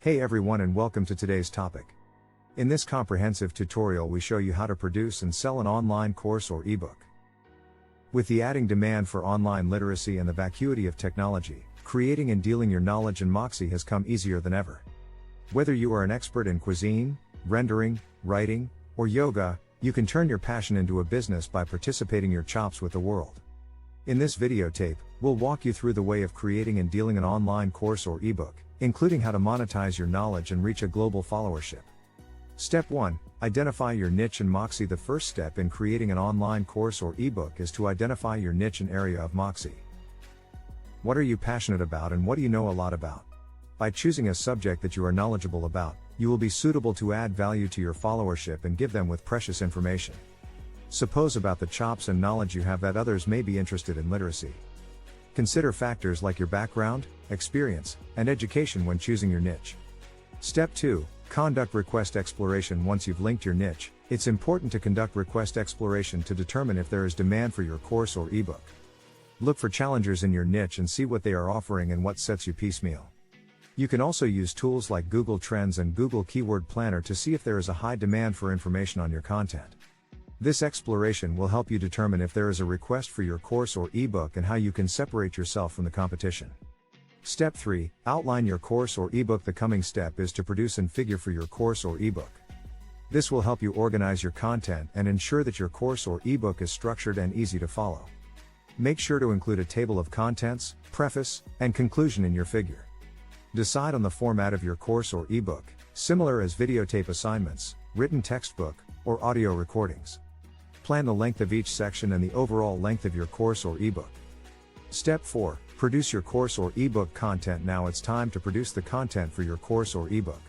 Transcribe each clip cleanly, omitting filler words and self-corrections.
Hey everyone and welcome to today's topic. In this comprehensive tutorial we show you how to produce and sell an online course or ebook. With the adding demand for online literacy and the vacuity of technology, creating and dealing your knowledge and moxie has come easier than ever. Whether you are an expert in cuisine, rendering, writing, or yoga, you can turn your passion into a business by participating your chops with the world. In this videotape, we'll walk you through the way of creating and dealing an online course or ebook, including how to monetize your knowledge and reach a global followership. Step 1. Identify your niche and moxie. The first step in creating an online course or ebook is to identify your niche and area of moxie. What are you passionate about and what do you know a lot about? By choosing a subject that you are knowledgeable about, you will be suitable to add value to your followership and give them with precious information. Suppose about the chops and knowledge you have that others may be interested in literacy. Consider factors like your background, experience, and education when choosing your niche. Step 2. Conduct request exploration. Once you've linked your niche, it's important to conduct request exploration to determine if there is demand for your course or ebook. Look for challengers in your niche and see what they are offering and what sets you piecemeal. You can also use tools like Google Trends and Google Keyword Planner to see if there is a high demand for information on your content. This exploration will help you determine if there is a request for your course or ebook and how you can separate yourself from the competition. Step 3. Outline your course or ebook. The coming step is to produce and figure for your course or ebook. This will help you organize your content and ensure that your course or ebook is structured and easy to follow. Make sure to include a table of contents, preface, and conclusion in your figure. Decide on the format of your course or ebook, similar as videotape assignments, written textbook, or audio recordings. Plan the length of each section and the overall length of your course or ebook. Step 4. Produce your course or ebook content. Now it's time to produce the content for your course or ebook.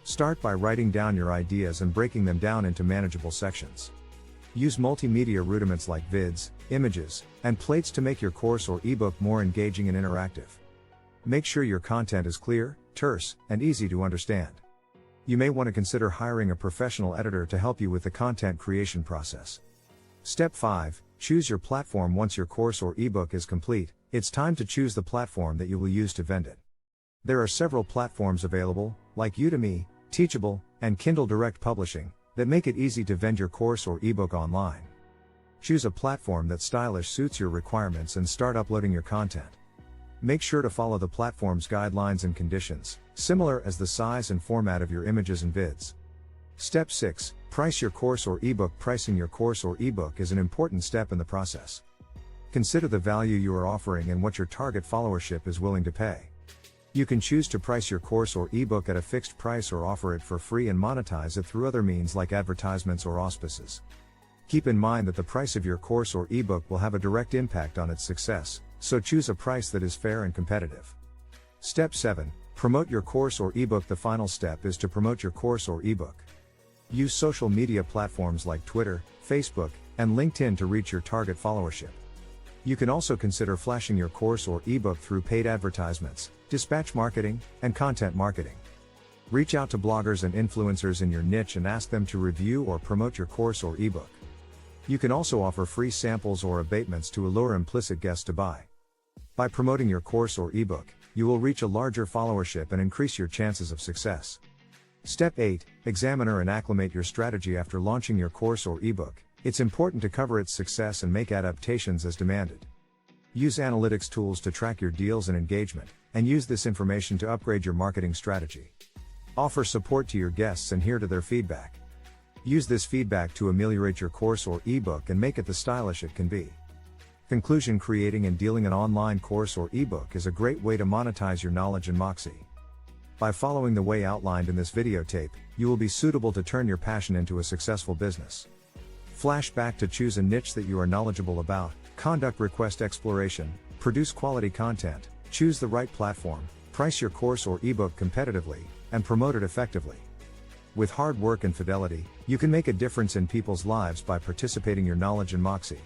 Start by writing down your ideas and breaking them down into manageable sections. Use multimedia rudiments like vids, images, and plates to make your course or ebook more engaging and interactive. Make sure your content is clear, terse, and easy to understand. You may want to consider hiring a professional editor to help you with the content creation process. Step 5. Choose your platform. Once your course or ebook is complete, it's time to choose the platform that you will use to vend it. There are several platforms available, like Udemy, Teachable, and Kindle Direct Publishing, that make it easy to vend your course or ebook online. Choose a platform that stylish suits your requirements and start uploading your content. Make sure to follow the platform's guidelines and conditions, similar as the size and format of your images and vids. Step 6. Price your course or ebook. Pricing your course or ebook is an important step in the process. Consider the value you are offering and what your target followership is willing to pay. You can choose to price your course or ebook at a fixed price or offer it for free and monetize it through other means like advertisements or auspices. Keep in mind that the price of your course or ebook will have a direct impact on its success, so choose a price that is fair and competitive. Step 7. Promote your course or ebook. The final step is to promote your course or ebook. Use social media platforms like Twitter, Facebook, and LinkedIn to reach your target followership. You can also consider flashing your course or ebook through paid advertisements, dispatch marketing, and content marketing. Reach out to bloggers and influencers in your niche and ask them to review or promote your course or ebook. You can also offer free samples or abatements to allure implicit guests to buy. By promoting your course or ebook, you will reach a larger followership and increase your chances of success. Step 8. Examine and acclimate your strategy. After launching your course or ebook, it's important to cover its success and make adaptations as demanded. Use analytics tools to track your deals and engagement, and use this information to upgrade your marketing strategy. Offer support to your guests and hear to their feedback. Use this feedback to ameliorate your course or ebook and make it the stylish it can be. Conclusion. Creating and dealing an online course or ebook is a great way to monetize your knowledge and moxie. By following the way outlined in this videotape, you will be suitable to turn your passion into a successful business. Flashback to choose a niche that you are knowledgeable about, conduct request exploration, produce quality content, choose the right platform, price your course or ebook competitively, and promote it effectively. With hard work and fidelity, you can make a difference in people's lives by participating your knowledge and moxie.